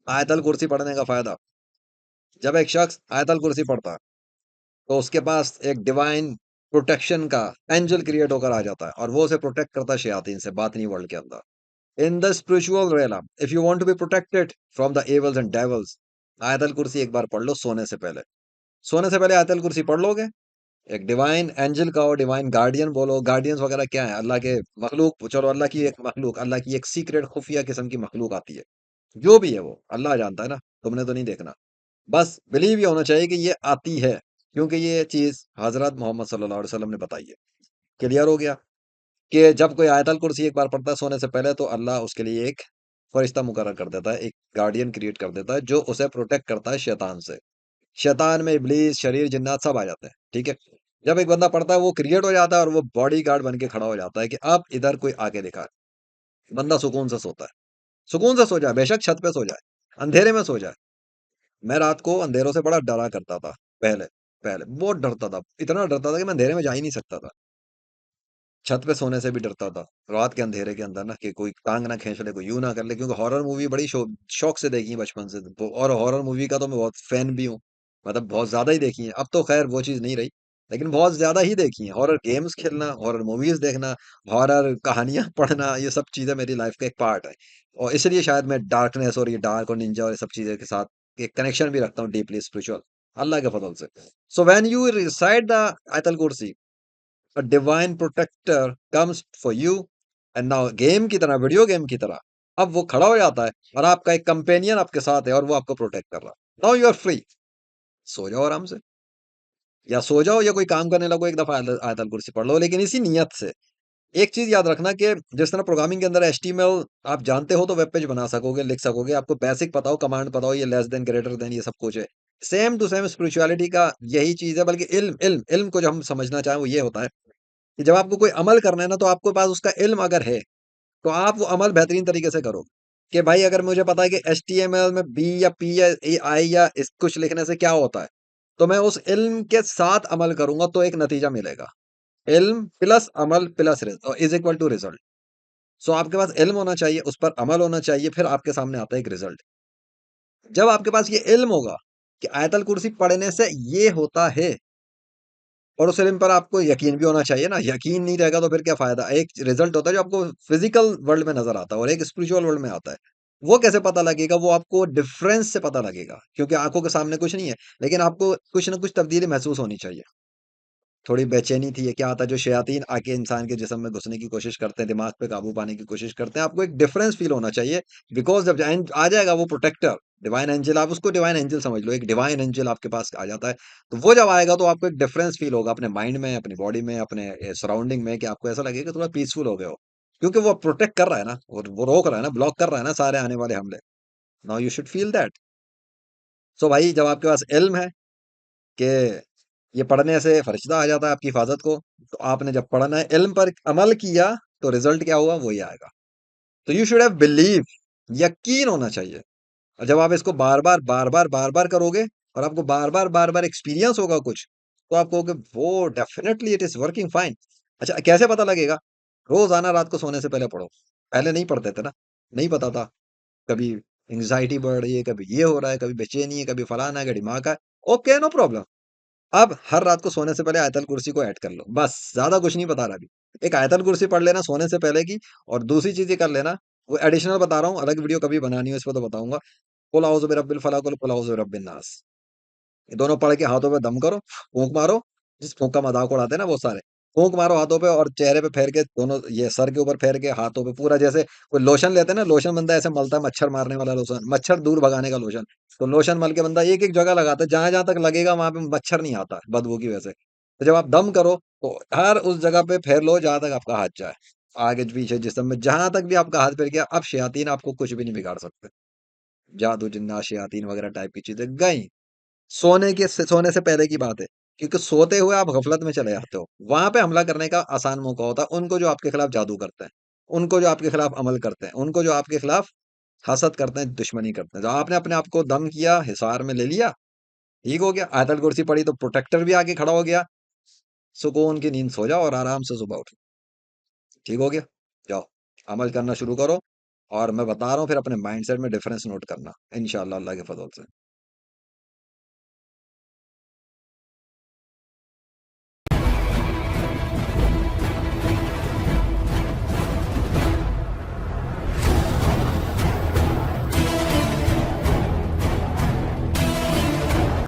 आयतल कुर्सी पढ़ने का फायदा, जब एक शख्स आयतल कुर्सी पढ़ता है तो उसके पास एक डिवाइन प्रोटेक्शन का एंजल क्रिएट होकर आ जाता है और वो उसे प्रोटेक्ट करता है शयातीन से बातनी वर्ल्ड के अंदर। In the spiritual realm, if you want to be protected from the evils and devils, आयतल कुर्सी एक बार पढ़ लो सोने से पहले। सोने से पहले आयतल कुर्सी पढ़ लोगे, एक डिवाइन एंजल का और डिवाइन गार्डियन बोलो। गार्डियंस वगैरह क्या है? अल्लाह के मखलूक, चलो अल्लाह की एक मखलूक, अल्लाह की एक सीक्रेट खुफिया किस्म की मखलूक आती है। जो भी है वो अल्लाह जानता है ना, तुमने तो नहीं देखना। बस बिलीव ये होना चाहिए कि ये आती है, क्योंकि ये चीज हजरत मोहम्मद सल्लल्लाहु अलैहि वसल्लम ने बताई है। क्लियर हो गया कि जब कोई आयतल कुर्सी एक बार पढ़ता है सोने से पहले, तो अल्लाह उसके लिए एक फरिश्ता मुकर्रर कर देता है, एक गार्डियन क्रिएट कर देता है जो उसे प्रोटेक्ट करता है शैतान से। शैतान में इब्लीस, शरीर, जिन्नात सब आ जाते हैं, ठीक है। जब एक बंदा पढ़ता है वो क्रिएट हो जाता है और वो बॉडी गार्ड बन के खड़ा हो जाता है कि अब इधर कोई आके दिखा है। बंदा सुकून से सोता है, सुकून से सो जाए, बेशक छत पे सो जाए, अंधेरे में सो जाए। मैं रात को अंधेरों से बड़ा डरा करता था पहले, पहले बहुत डरता था, इतना डरता था कि मैं अंधेरे में जा ही नहीं सकता था। छत पे सोने से भी डरता था रात के अंधेरे के अंदर ना, कि कोई टांग ना खींच ले, कोई यूं ना कर ले, क्योंकि हॉरर मूवी बड़ी शौक से देखी है बचपन से, और हॉरर मूवी का तो मैं बहुत फैन भी हूँ। मतलब बहुत ज्यादा ही देखी है, अब तो खैर वो चीज नहीं रही, लेकिन बहुत ज्यादा ही देखी है। हॉरर गेम्स खेलना, हॉरर मूवीज देखना, हॉरर कहानियां पढ़ना, ये सब चीजें मेरी लाइफ का एक पार्ट है। और इसलिए शायद मैं डार्कनेस और ये डार्क और निंजा और ये सब चीजें के साथ एक कनेक्शन भी रखता हूँ, डीपली स्पिरिचुअल, अल्लाह के फजल से। So when you recite the आयतल कुर्सी, a divine protector comes for you, and now game की तरह, वीडियो गेम की तरह, अब वो खड़ा हो जाता है और आपका एक कंपेनियन आपके साथ है और वो आपको प्रोटेक्ट कर रहा है। नाउ यू आर फ्री, सो जाओ आराम से, या सो जाओ या कोई काम करने लगो, एक दफा आयतल कुर्सी पढ़ लो, लेकिन इसी नियत से। एक चीज याद रखना कि जिस तरह प्रोग्रामिंग के अंदर एचटीएमएल आप जानते हो तो वेब पेज बना सकोगे, लिख सकोगे, आपको बेसिक पता हो, कमांड पता हो, ये लेस देन, ग्रेटर देन, ये सब कुछ है। सेम टू सेम स्पिरिचुअलिटी का यही चीज है, बल्कि इल्म इल्म इल्म को जो हम समझना चाहें वो ये होता है कि जब आपको कोई अमल करना है ना, तो आपके पास उसका इल्म अगर है, तो आप वो अमल बेहतरीन तरीके से करो। कि भाई अगर मुझे पता है कि एचटीएमएल में बी या पी या आई या इस कुछ लिखने से क्या होता है, तो मैं उस इल्म के साथ अमल करूंगा तो एक नतीजा मिलेगा। इल्म प्लस अमल plus is equal to result. So आपके पास इल्म होना चाहिए, उस पर अमल होना चाहिए, फिर आपके सामने आता है एक रिजल्ट। जब आपके पास ये इल्म होगा कि आयतल कुर्सी पढ़ने से ये होता है, और उस इल्म पर आपको यकीन भी होना चाहिए ना, यकीन नहीं रहेगा तो फिर क्या फायदा। एक रिजल्ट होता है जो आपको फिजिकल वर्ल्ड में नजर आता है और एक स्पिरिचुअल वर्ल्ड में आता है। वो कैसे पता लगेगा? वो आपको डिफरेंस से पता लगेगा, क्योंकि आंखों के सामने कुछ नहीं है, लेकिन आपको कुछ ना कुछ तब्दीली महसूस होनी चाहिए। थोड़ी बेचैनी थी, ये क्या आता है, जो शयातीन आके इंसान के जिस्म में घुसने की कोशिश करते हैं, दिमाग पे काबू पाने की कोशिश करते हैं, आपको एक डिफरेंस फील होना चाहिए। बिकॉज जब आ जाएगा वो प्रोटेक्टर, डिवाइन एंजल, आप उसको डिवाइन एंजल समझ लो, एक डिवाइन एंजल आपके पास आ जाता है, तो वो जब आएगा तो आपको एक डिफरेंस फील होगा अपने माइंड में, अपनी बॉडी में, अपने सराउंडिंग में, कि आपको ऐसा लगेगा कि थोड़ा पीसफुल हो गए हो, क्योंकि वो प्रोटेक्ट कर रहा है ना, और वो रोक रहा है ना, ब्लॉक कर रहा है ना सारे आने वाले हमले। Now you should feel that. So भाई जब आपके पास इल्म है कि ये पढ़ने से फरिश्ता आ जाता है आपकी हिफाजत को, तो आपने जब पढ़ना है, इल्म पर अमल किया, तो रिजल्ट क्या हुआ वही आएगा। तो यू शुड हैव बिलीव, यकीन होना चाहिए। और जब आप इसको बार बार बार बार बार बार करोगे और आपको बार बार एक्सपीरियंस होगा कुछ, तो आप कहोगे वो definitely it is working fine. अच्छा, कैसे पता लगेगा? रोजाना रात को सोने से पहले पढ़ो। पहले नहीं पढ़ते थे ना, नहीं पता था, कभी एंग्जाइटी बढ़ रही है, कभी ये हो रहा है, कभी बेचैनी है, कभी फलाना है, कभी दिमाग है। Okay, no problem. अब हर रात को सोने से पहले आयतल कुर्सी को ऐड कर लो, बस, ज्यादा कुछ नहीं बता रहा अभी। एक आयतल कुर्सी पढ़ लेना सोने से पहले की, और दूसरी चीज ये कर लेना, वो एडिशनल बता रहा हूँ, अलग वीडियो कभी बनानी हो इस पर तो बताऊंगा। कुल औज़ु बिरब्बिल फलक, कुल औज़ु बिरब्बिन नास, ये दोनों पढ़ के हाथों पे दम करो, फूंक मारो। जिस फूंक का मजाक उड़ाते हैं ना बहुत सारे, फूंक मारो हाथों पे और चेहरे पे फेर के, दोनों ये सर के ऊपर फेर के, हाथों पे पूरा, जैसे कोई लोशन लेते हैं ना, लोशन बंदा ऐसे मलता है, मच्छर मारने वाला लोशन, मच्छर दूर भगाने का लोशन। तो लोशन मल के बंदा एक एक जगह लगाता है, जहां जहां तक लगेगा वहां पे मच्छर नहीं आता बदबू की वजह से। तो जब आप दम करो, तो हर उस जगह पे फेर लो जहां तक आपका हाथ जाए, आगे पीछे जिस्म में जहां तक भी आपका हाथ फेर गया, अब शयातीन आपको कुछ भी नहीं बिगाड़ सकते। जादू जिन्नात शयातीन वगैरह टाइप की चीजें गई। सोने से पहले की बात है, क्योंकि सोते हुए आप गफलत में चले जाते हो, वहां पे हमला करने का आसान मौका होता है उनको जो आपके खिलाफ जादू करते हैं, उनको जो आपके खिलाफ अमल करते हैं, उनको जो आपके खिलाफ हसद करते हैं, दुश्मनी करते हैं। जो आपने अपने आप को दम किया, हिसार में ले लिया, ठीक हो गया, आयतल कुर्सी पड़ी तो प्रोटेक्टर भी आके खड़ा हो गया, सुकून की नींद सो जाओ और आराम से सुबह उठो, ठीक हो गया। जाओ, अमल करना शुरू करो। और मैं बता रहा हूँ फिर अपने माइंडसेट में डिफरेंस नोट करना, इंशाअल्लाह अल्लाह के फ़ज़ल से।